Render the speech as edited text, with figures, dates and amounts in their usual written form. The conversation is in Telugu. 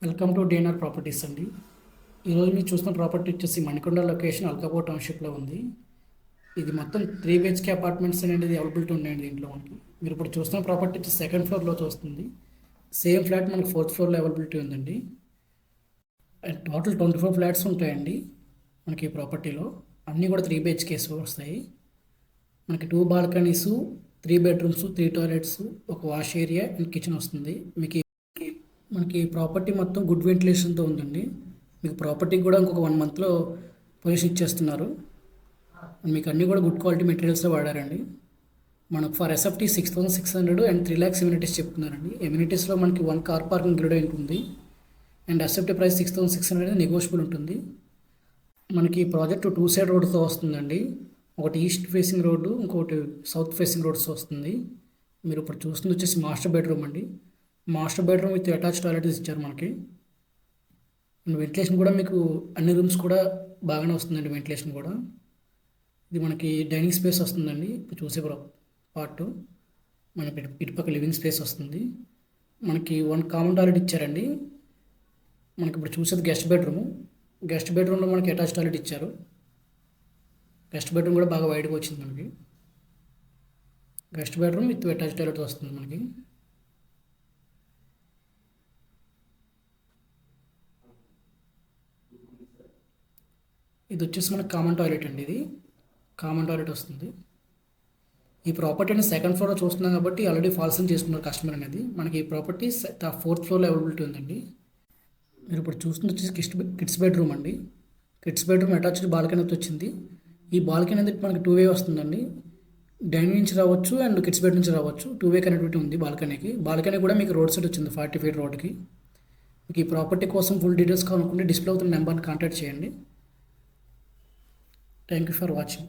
వెల్కమ్ టు డిఎన్ఆర్ ప్రాపర్టీస్ అండి. ఈరోజు మీరు చూస్తున్న ప్రాపర్టీ వచ్చేసి మణికొండ లొకేషన్ అల్కాపూర్ టౌన్షిప్లో ఉంది. ఇది మొత్తం 3 BHK అపార్ట్మెంట్స్ అనేది అవైలబిలిటీ ఉన్నాయండి దీంట్లో మనకి. మీరు ఇప్పుడు చూస్తున్న ప్రాపర్టీ వచ్చి సెకండ్ ఫ్లోర్లో చూస్తుంది. సేమ్ ఫ్లాట్ మనకి 4th ఫ్లోర్లో అవైలబిలిటీ ఉందండి. అండ్ టోటల్ 24 ఫ్లాట్స్ ఉంటాయండి మనకి ఈ ప్రాపర్టీలో. అన్నీ కూడా 3 BHKs వస్తాయి. మనకి 2 బాల్కనీస్, 3 బెడ్రూమ్స్, 3 టాయిలెట్స్, ఒక వాష్ ఏరియా అండ్ కిచెన్ వస్తుంది. మనకి ప్రాపర్టీ మొత్తం గుడ్ వెంటిలేషన్తో ఉందండి. మీకు ప్రాపర్టీకి కూడా ఇంకొక 1 మంత్లో పొజిషన్ ఇచ్చేస్తున్నారు. మీకు అన్నీ కూడా గుడ్ క్వాలిటీ మెటీరియల్స్లో వాడారండి. మనకు for SFT 6,600 and 3 lakhs amenities చెప్తున్నారండి. ఎమ్యూనిటీస్లో మనకి 1 కార్ పార్కింగ్ గ్రిడ్ ఉంటుంది. అండ్ ఎస్ఎఫ్టీ ప్రైస్ 6,600 అనేది నెగోషియబుల్ ఉంటుంది. మనకి ప్రాజెక్టు 2 సైడ్ రోడ్తో వస్తుందండి. ఒకటి ఈస్ట్ ఫేసింగ్ రోడ్డు, ఇంకొకటి సౌత్ ఫేసింగ్ రోడ్స్ వస్తుంది. మీరు ఇప్పుడు చూస్తుంది వచ్చేసి మాస్టర్ బెడ్రూమ్ అండి. Master bedroom with attach toilets ఇచ్చారు మనకి. అండ్ వెంటిలేషన్ కూడా మీకు అన్ని రూమ్స్ కూడా బాగానే వస్తుందండి. వెంటిలేషన్ కూడా ఇది మనకి డైనింగ్ స్పేస్ వస్తుందండి. ఇప్పుడు చూసే పార్ట్ మన ఇటుపక్క లివింగ్ స్పేస్ వస్తుంది. మనకి 1 కామన్ టాయిలెట్ ఇచ్చారండి. మనకి ఇప్పుడు చూసేది గెస్ట్ బెడ్రూమ్. గెస్ట్ బెడ్రూమ్లో మనకి అటాచ్ టాయిలెట్ ఇచ్చారు. గెస్ట్ బెడ్రూమ్ కూడా బాగా వైడ్గా వచ్చింది మనకి. Guest bedroom with attach toilet వస్తుంది మనకి. ఇది వచ్చేసి మనకి కామన్ టాయిలెట్ అండి. ఇది కామన్ టాయిలెట్ వస్తుంది. ఈ ప్రాపర్టీ అనేది సెకండ్ ఫ్లోర్లో చూస్తున్నాం కాబట్టి ఆల్రెడీ ఫాల్సన్ చేసుకున్నారు కస్టమర్ అనేది. మనకి ఈ ప్రాపర్టీ 4th ఫ్లోర్లో అవైలబిలిటీ ఉందండి. మీరు ఇప్పుడు చూస్తుంది వచ్చేసి కిడ్స్ బెడ్రూమ్ అండి. కిడ్స్ బెడ్రూమ్ అటాచ్డ్ బాల్కనీ వచ్చింది. ఈ బాల్కనీ అనేది మనకి 2 వే వస్తుందండి. డైనింగ్ నుంచి రావచ్చు అండ్ కిడ్స్ బెడ్ నుంచి రావచ్చు. 2 వే కనెక్టివిటీ ఉంది బాల్కనీకి. బాల్కనీ కూడా మీకు రోడ్ సైడ్ వచ్చింది 40 feet రోడ్కి. మీకు ఈ ప్రాపర్టీ కోసం ఫుల్ డీటెయిల్స్ కావాలనుకుంటే డిస్ప్లే అవుతున్న నెంబర్ని కాంటాక్ట్ చేయండి. Thank you for watching.